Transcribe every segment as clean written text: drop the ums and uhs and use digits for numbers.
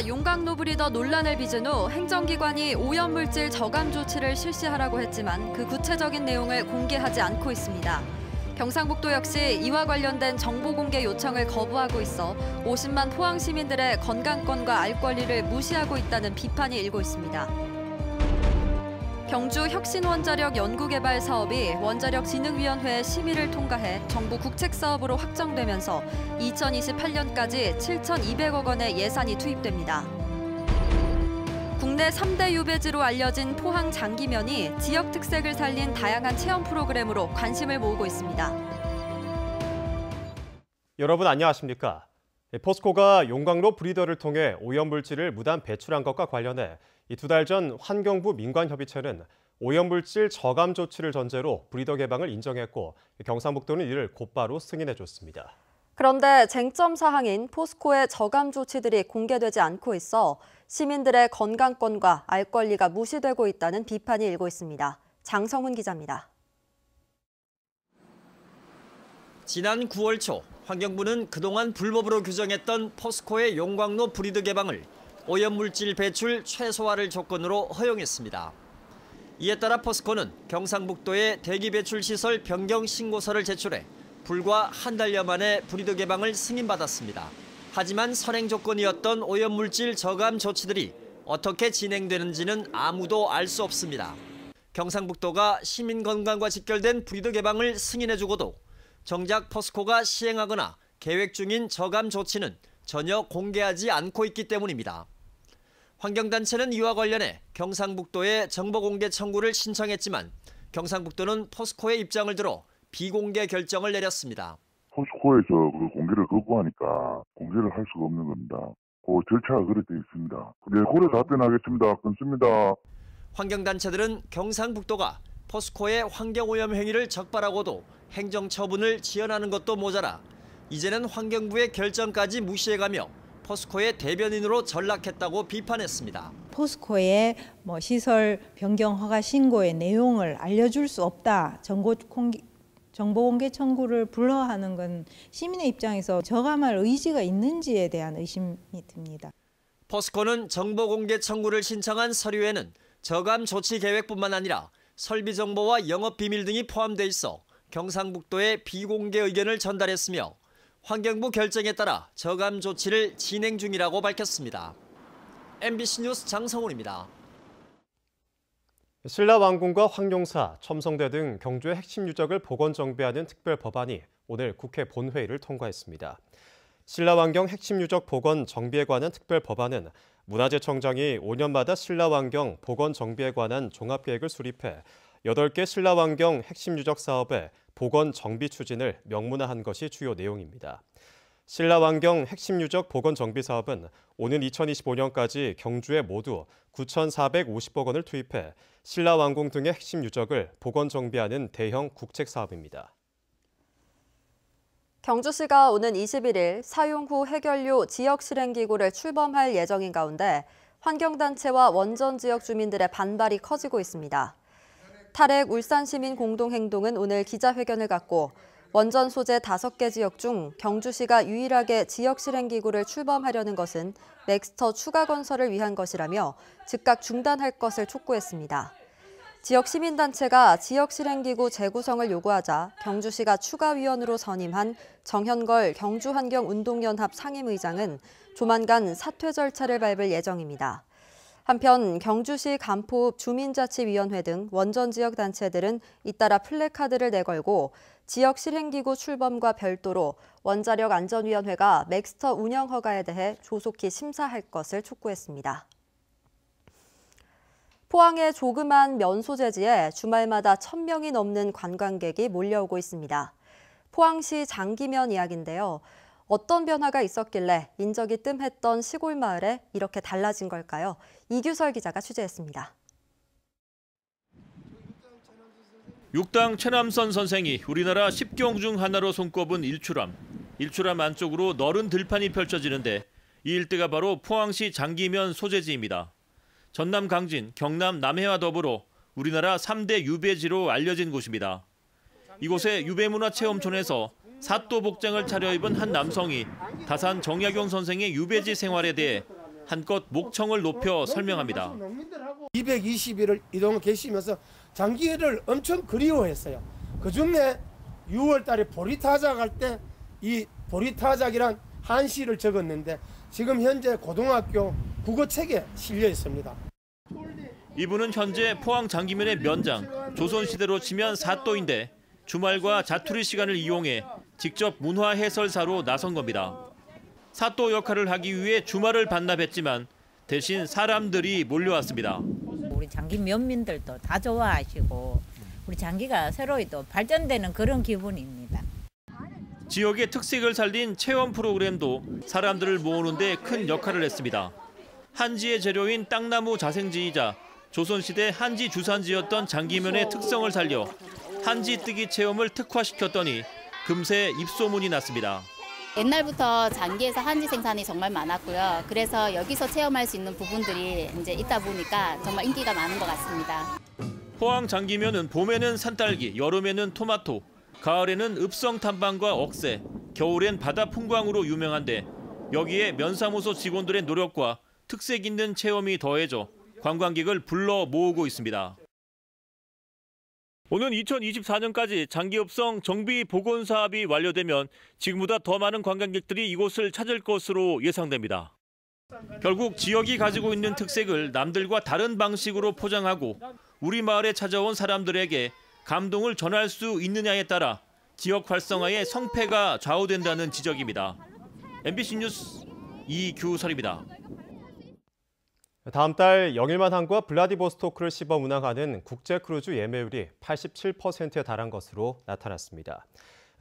용광로 브리더 논란을 빚은 후 행정기관이 오염물질 저감 조치를 실시하라고 했지만 그 구체적인 내용을 공개하지 않고 있습니다. 경상북도 역시 이와 관련된 정보 공개 요청을 거부하고 있어 50만 포항 시민들의 건강권과 알 권리를 무시하고 있다는 비판이 일고 있습니다. 경주 혁신원자력 연구개발 사업이 원자력진흥위원회 심의를 통과해 정부 국책사업으로 확정되면서 2028년까지 7,200억 원의 예산이 투입됩니다. 국내 3대 유배지로 알려진 포항 장기면이 지역 특색을 살린 다양한 체험 프로그램으로 관심을 모으고 있습니다. 여러분 안녕하십니까? 포스코가 용광로 브리더를 통해 오염물질을 무단 배출한 것과 관련해 두 달 전 환경부 민관협의체는 오염물질 저감 조치를 전제로 브리더 개방을 인정했고 경상북도는 이를 곧바로 승인해줬습니다. 그런데 쟁점 사항인 포스코의 저감 조치들이 공개되지 않고 있어 시민들의 건강권과 알 권리가 무시되고 있다는 비판이 일고 있습니다. 장성훈 기자입니다. 지난 9월 초 환경부는 그동안 불법으로 규정했던 포스코의 용광로 브리더 개방을 오염물질 배출 최소화를 조건으로 허용했습니다. 이에 따라 포스코는 경상북도에 대기 배출 시설 변경 신고서를 제출해 불과 한 달여 만에 브리더 개방을 승인받았습니다. 하지만 선행 조건이었던 오염물질 저감 조치들이 어떻게 진행되는지는 아무도 알 수 없습니다. 경상북도가 시민 건강과 직결된 브리더 개방을 승인해주고도 정작 포스코가 시행하거나 계획 중인 저감 조치는 전혀 공개하지 않고 있기 때문입니다. 환경단체는 이와 관련해 경상북도에 정보공개 청구를 신청했지만 경상북도는 포스코의 입장을 들어 비공개 결정을 내렸습니다. 포스코에서 그 공개를 거부하니까 공개를 할 수가 없는 겁니다. 그 절차가 그렇게 되어 있습니다. 네, 고려 답변하겠습니다. 끊습니다. 환경단체들은 경상북도가 포스코의 환경오염 행위를 적발하고도 행정처분을 지연하는 것도 모자라 이제는 환경부의 결정까지 무시해가며 포스코의 대변인으로 전락했다고 비판했습니다. 포스코의 시설 변경 허가 신고의 내용을 알려줄 수 없다. 정보공개 청구를 불허하는 건 시민의 입장에서 저감할 의지가 있는지에 대한 의심이 듭니다. 포스코는 정보공개 청구를 신청한 서류에는 저감 조치 계획뿐만 아니라 설비 정보와 영업 비밀 등이 포함돼 있어 경상북도에 비공개 의견을 전달했으며 환경부 결정에 따라 저감 조치를 진행 중이라고 밝혔습니다. MBC 뉴스 장성훈입니다. 신라왕궁과 황룡사, 첨성대 등 경주의 핵심 유적을 복원 정비하는 특별 법안이 오늘 국회 본회의를 통과했습니다. 신라환경 핵심 유적 복원 정비에 관한 특별 법안은 문화재청장이 5년마다 신라환경 복원 정비에 관한 종합계획을 수립해 8개 신라환경 핵심 유적 사업의 복원 정비 추진을 명문화한 것이 주요 내용입니다. 신라환경 핵심 유적 복원 정비 사업은 오는 2025년까지 경주에 모두 9,450억 원을 투입해 신라왕궁 등의 핵심 유적을 복원 정비하는 대형 국책 사업입니다. 경주시가 오는 21일 사용 후 해결료 지역 실행기구를 출범할 예정인 가운데 환경단체와 원전 지역 주민들의 반발이 커지고 있습니다. 탈핵 울산시민 공동행동은 오늘 기자회견을 갖고 원전 소재 5개 지역 중 경주시가 유일하게 지역 실행기구를 출범하려는 것은 넥스터 추가 건설을 위한 것이라며 즉각 중단할 것을 촉구했습니다. 지역 시민단체가 지역 실행기구 재구성을 요구하자 경주시가 추가위원으로 선임한 정현걸 경주환경운동연합 상임의장은 조만간 사퇴 절차를 밟을 예정입니다. 한편 경주시 간포읍 주민자치위원회 등 원전 지역 단체들은 잇따라 플래카드를 내걸고 지역 실행기구 출범과 별도로 원자력 안전위원회가 넥스터 운영 허가에 대해 조속히 심사할 것을 촉구했습니다. 포항의 조그만 면 소재지에 주말마다 1,000명이 넘는 관광객이 몰려오고 있습니다. 포항시 장기면 이야기인데요. 어떤 변화가 있었길래 인적이 뜸했던 시골 마을에 이렇게 달라진 걸까요? 이규설 기자가 취재했습니다. 육당 최남선 선생이 우리나라 10경 중 하나로 손꼽은 일출암. 일출암 안쪽으로 너른 들판이 펼쳐지는데 이 일대가 바로 포항시 장기면 소재지입니다. 전남 강진, 경남 남해와 더불어 우리나라 3대 유배지로 알려진 곳입니다. 이곳의 유배문화체험촌에서 사또 복장을 차려입은 한 남성이 다산 정약용 선생의 유배지 생활에 대해 한껏 목청을 높여 설명합니다. 220일을 이동을 계시면서 장기를 엄청 그리워했어요. 그중에 6월 달에 보리타작 할 때 이 보리타작이란 한시를 적었는데 지금 현재 고등학교 국어책에 실려 있습니다. 이분은 현재 포항 장기면의 면장, 조선시대로 치면 사또인데 주말과 자투리 시간을 이용해 직접 문화 해설사로 나선 겁니다. 사또 역할을 하기 위해 주말을 반납했지만 대신 사람들이 몰려왔습니다. 우리 장기 면민들도 다 좋아하시고 우리 장기가 새로이 또 발전되는 그런 기분입니다. 지역의 특색을 살린 체험 프로그램도 사람들을 모으는 데 큰 역할을 했습니다. 한지의 재료인 땅나무 자생지이자 조선시대 한지 주산지였던 장기면의 특성을 살려 한지 뜨기 체험을 특화시켰더니 금세 입소문이 났습니다. 옛날부터 장기에서 한지 생산이 정말 많았고요. 그래서 여기서 체험할 수 있는 부분들이 이제 있다 보니까 정말 인기가 많은 것 같습니다. 포항 장기면은 봄에는 산딸기, 여름에는 토마토, 가을에는 읍성 탐방과 억새, 겨울엔 바다 풍광으로 유명한데 여기에 면사무소 직원들의 노력과 특색 있는 체험이 더해져 관광객을 불러 모으고 있습니다. 오는 2024년까지 장기읍성 정비 복원 사업이 완료되면 지금보다 더 많은 관광객들이 이곳을 찾을 것으로 예상됩니다. 결국 지역이 가지고 있는 특색을 남들과 다른 방식으로 포장하고 우리 마을에 찾아온 사람들에게 감동을 전할 수 있느냐에 따라 지역 활성화의 성패가 좌우된다는 지적입니다. MBC 뉴스 이규설입니다. 다음 달 영일만 항구와 블라디보스토크를 시범 운항하는 국제 크루즈 예매율이 87%에 달한 것으로 나타났습니다.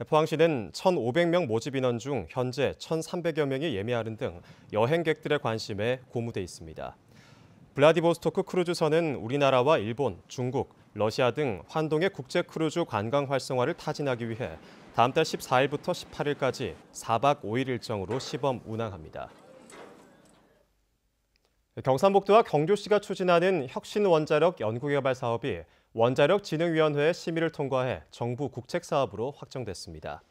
포항시는 1,500명 모집 인원 중 현재 1,300여 명이 예매하는 등 여행객들의 관심에 고무돼 있습니다. 블라디보스토크 크루즈선은 우리나라와 일본, 중국, 러시아 등 환동의 국제 크루즈 관광 활성화를 타진하기 위해 다음 달 14일부터 18일까지 4박 5일 일정으로 시범 운항합니다. 경상북도와 경주시가 추진하는 혁신원자력 연구개발 사업이 원자력진흥위원회의 심의를 통과해 정부 국책사업으로 확정됐습니다.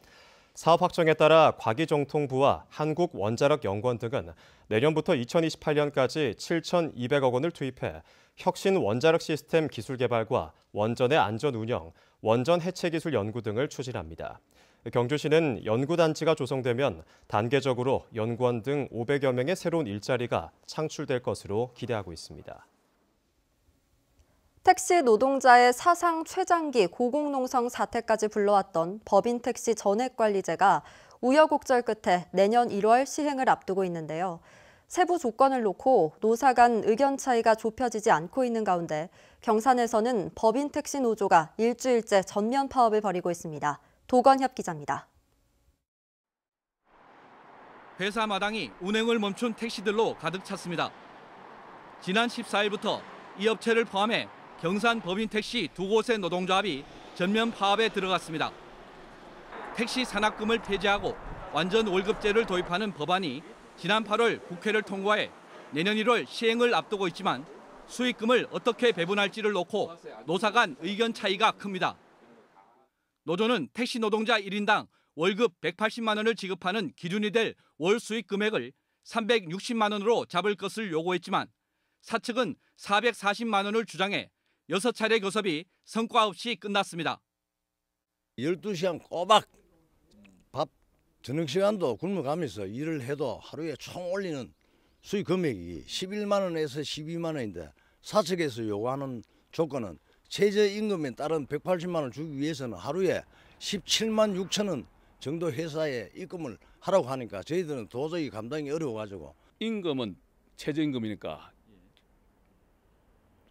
사업 확정에 따라 과기정통부와 한국원자력연구원 등은 내년부터 2028년까지 7,200억 원을 투입해 혁신 원자력 시스템 기술 개발과 원전의 안전 운영, 원전 해체 기술 연구 등을 추진합니다. 경주시는 연구단지가 조성되면 단계적으로 연구원 등 500여 명의 새로운 일자리가 창출될 것으로 기대하고 있습니다. 택시 노동자의 사상 최장기 고공농성 사태까지 불러왔던 법인택시 전액관리제가 우여곡절 끝에 내년 1월 시행을 앞두고 있는데요. 세부 조건을 놓고 노사 간 의견 차이가 좁혀지지 않고 있는 가운데 경산에서는 법인택시 노조가 일주일째 전면 파업을 벌이고 있습니다. 도건협 기자입니다. 회사 마당이 운행을 멈춘 택시들로 가득 찼습니다. 지난 14일부터 이 업체를 포함해 경산 법인택시 두 곳의 노동조합이 전면 파업에 들어갔습니다. 택시 산학금을 폐지하고 완전 월급제를 도입하는 법안이 지난 8월 국회를 통과해 내년 1월 시행을 앞두고 있지만 수익금을 어떻게 배분할지를 놓고 노사 간 의견 차이가 큽니다. 노조는 택시 노동자 1인당 월급 180만 원을 지급하는 기준이 될 월 수익 금액을 360만 원으로 잡을 것을 요구했지만 사측은 440만 원을 주장해 6차례 교섭이 성과 없이 끝났습니다. 12시간 꼬박 밥 저녁 시간도 굶어가면서 일을 해도 하루에 총 올리는 수익 금액이 11만 원에서 12만 원인데 사측에서 요구하는 조건은 최저임금에 따른 180만 원 주기 위해서는 하루에 17만 6천 원 정도 회사에 입금을 하라고 하니까 저희들은 도저히 감당이 어려워가지고 임금은 최저임금이니까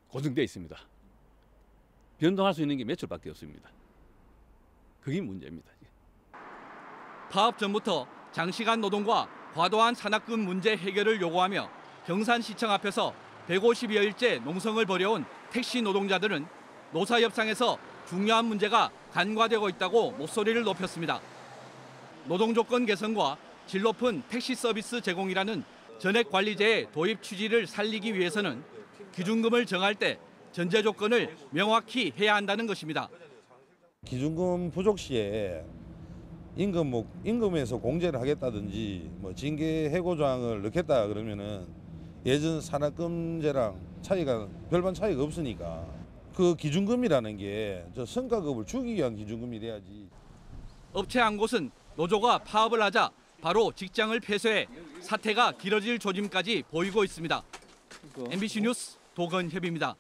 고정되어 있습니다. 변동할 수 있는 게 매출밖에 없습니다. 그게 문제입니다. 파업 전부터 장시간 노동과 과도한 산학금 문제 해결을 요구하며 경산시청 앞에서 150여일째 농성을 벌여온 택시 노동자들은 노사 협상에서 중요한 문제가 간과되고 있다고 목소리를 높였습니다. 노동조건 개선과 질 높은 택시 서비스 제공이라는 전액관리제의 도입 취지를 살리기 위해서는 기준금을 정할 때 전제 조건을 명확히 해야 한다는 것입니다. 기준금 부족 시에 임금에서 공제를 하겠다든지 징계 해고 조항을 넣겠다 그러면은 예전 산학금제랑 별반 차이가 없으니까 그 기준금이라는 게 저 성과급을 주기 위한 기준금이 돼야지. 업체 한 곳은 노조가 파업을 하자 바로 직장을 폐쇄해 사태가 길어질 조짐까지 보이고 있습니다. MBC 뉴스 도건협입니다.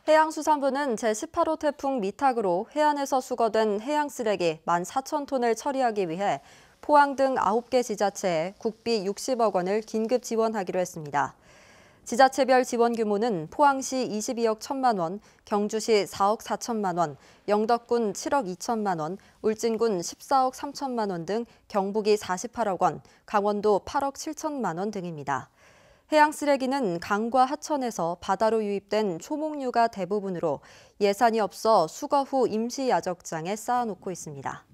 해양수산부는 제18호 태풍 미탁으로 해안에서 수거된 해양 쓰레기 14,000톤을 처리하기 위해 포항 등 9개 지자체에 국비 60억 원을 긴급 지원하기로 했습니다. 지자체별 지원 규모는 포항시 22억 1천만 원, 경주시 4억 4천만 원, 영덕군 7억 2천만 원, 울진군 14억 3천만 원 등 경북이 48억 원, 강원도 8억 7천만 원 등입니다. 해양 쓰레기는 강과 하천에서 바다로 유입된 초목류가 대부분으로 예산이 없어 수거 후 임시 야적장에 쌓아놓고 있습니다.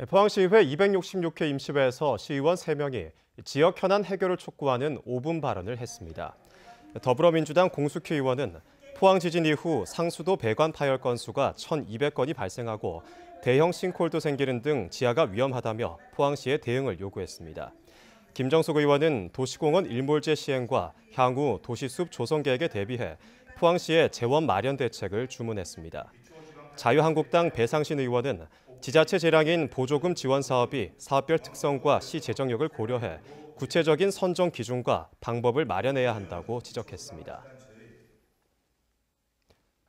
포항시의회 266회 임시회에서 시의원 3명이 지역 현안 해결을 촉구하는 5분 발언을 했습니다. 더불어민주당 공숙희 의원은 포항 지진 이후 상수도 배관 파열 건수가 1,200건이 발생하고 대형 싱크홀도 생기는 등 지하가 위험하다며 포항시의 대응을 요구했습니다. 김정숙 의원은 도시공원 일몰제 시행과 향후 도시숲 조성 계획에 대비해 포항시에 재원 마련 대책을 주문했습니다. 자유한국당 배상신 의원은 지자체 재량인 보조금 지원 사업이 사업별 특성과 시 재정력을 고려해 구체적인 선정 기준과 방법을 마련해야 한다고 지적했습니다.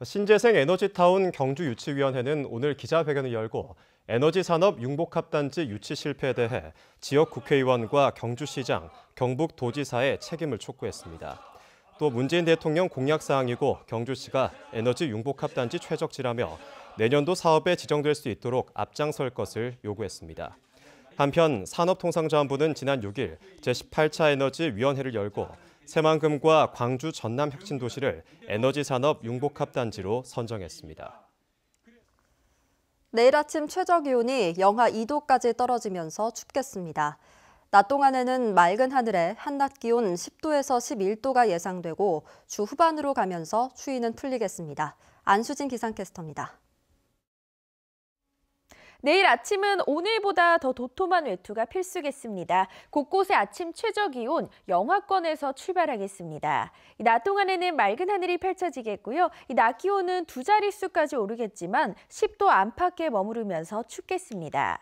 신재생 에너지타운 경주유치위원회는 오늘 기자회견을 열고 에너지산업 융복합단지 유치 실패에 대해 지역 국회의원과 경주시장, 경북도지사의 책임을 촉구했습니다. 또 문재인 대통령 공약사항이고 경주시가 에너지 융복합단지 최적지라며 내년도 사업에 지정될 수 있도록 앞장설 것을 요구했습니다. 한편 산업통상자원부는 지난 6일 제18차 에너지위원회를 열고 새만금과 광주 전남 혁신도시를 에너지산업 융복합단지로 선정했습니다. 내일 아침 최저기온이 영하 2도까지 떨어지면서 춥겠습니다. 낮 동안에는 맑은 하늘에 한낮 기온 10도에서 11도가 예상되고 주 후반으로 가면서 추위는 풀리겠습니다. 안수진 기상캐스터입니다. 내일 아침은 오늘보다 더 도톰한 외투가 필수겠습니다. 곳곳의 아침 최저기온 영하권에서 출발하겠습니다. 낮 동안에는 맑은 하늘이 펼쳐지겠고요. 낮 기온은 두 자릿수까지 오르겠지만 10도 안팎에 머무르면서 춥겠습니다.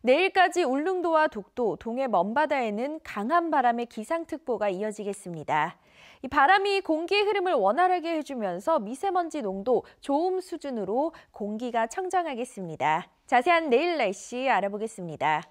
내일까지 울릉도와 독도, 동해 먼바다에는 강한 바람의 기상특보가 이어지겠습니다. 이 바람이 공기의 흐름을 원활하게 해주면서 미세먼지 농도 좋음 수준으로 공기가 청정하겠습니다. 자세한 내일 날씨 알아보겠습니다.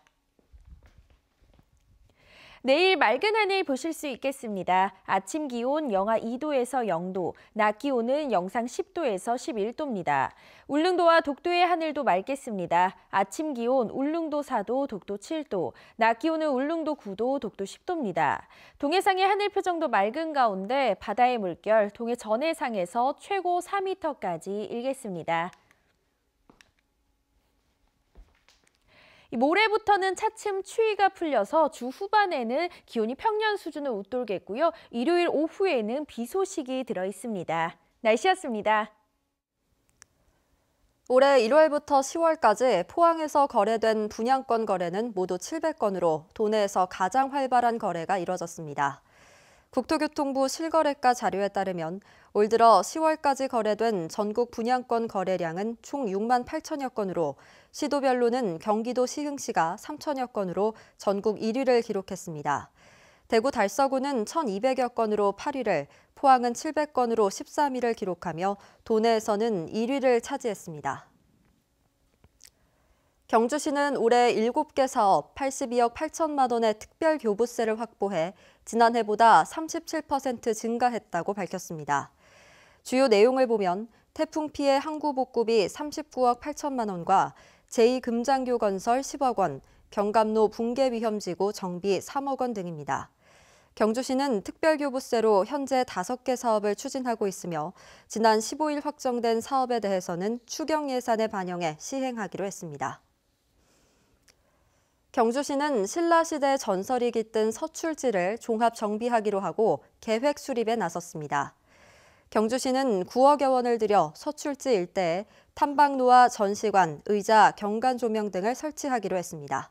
내일 맑은 하늘 보실 수 있겠습니다. 아침 기온 영하 2도에서 0도, 낮 기온은 영상 10도에서 11도입니다. 울릉도와 독도의 하늘도 맑겠습니다. 아침 기온 울릉도 4도, 독도 7도, 낮 기온은 울릉도 9도, 독도 10도입니다. 동해상의 하늘 표정도 맑은 가운데 바다의 물결 동해 전해상에서 최고 4m까지 일겠습니다. 모레부터는 차츰 추위가 풀려서 주 후반에는 기온이 평년 수준을 웃돌겠고요. 일요일 오후에는 비 소식이 들어 있습니다. 날씨였습니다. 올해 1월부터 10월까지 포항에서 거래된 분양권 거래는 모두 700건으로 도내에서 가장 활발한 거래가 이뤄졌습니다. 국토교통부 실거래가 자료에 따르면 올 들어 10월까지 거래된 전국 분양권 거래량은 총 6만 8천여 건으로 시도별로는 경기도 시흥시가 3천여 건으로 전국 1위를 기록했습니다. 대구 달서구는 1,200여 건으로 8위를, 포항은 700건으로 13위를 기록하며 도내에서는 1위를 차지했습니다. 경주시는 올해 7개 사업 82억 8천만 원의 특별 교부세를 확보해 지난해보다 37% 증가했다고 밝혔습니다. 주요 내용을 보면 태풍 피해 항구 복구비 39억 8천만 원과 제2금장교 건설 10억 원, 경감로 붕괴 위험지구 정비 3억 원 등입니다. 경주시는 특별교부세로 현재 5개 사업을 추진하고 있으며 지난 15일 확정된 사업에 대해서는 추경 예산에 반영해 시행하기로 했습니다. 경주시는 신라시대 전설이 깃든 서출지를 종합 정비하기로 하고 계획 수립에 나섰습니다. 경주시는 9억여 원을 들여 서출지 일대에 탐방로와 전시관, 의자, 경관 조명 등을 설치하기로 했습니다.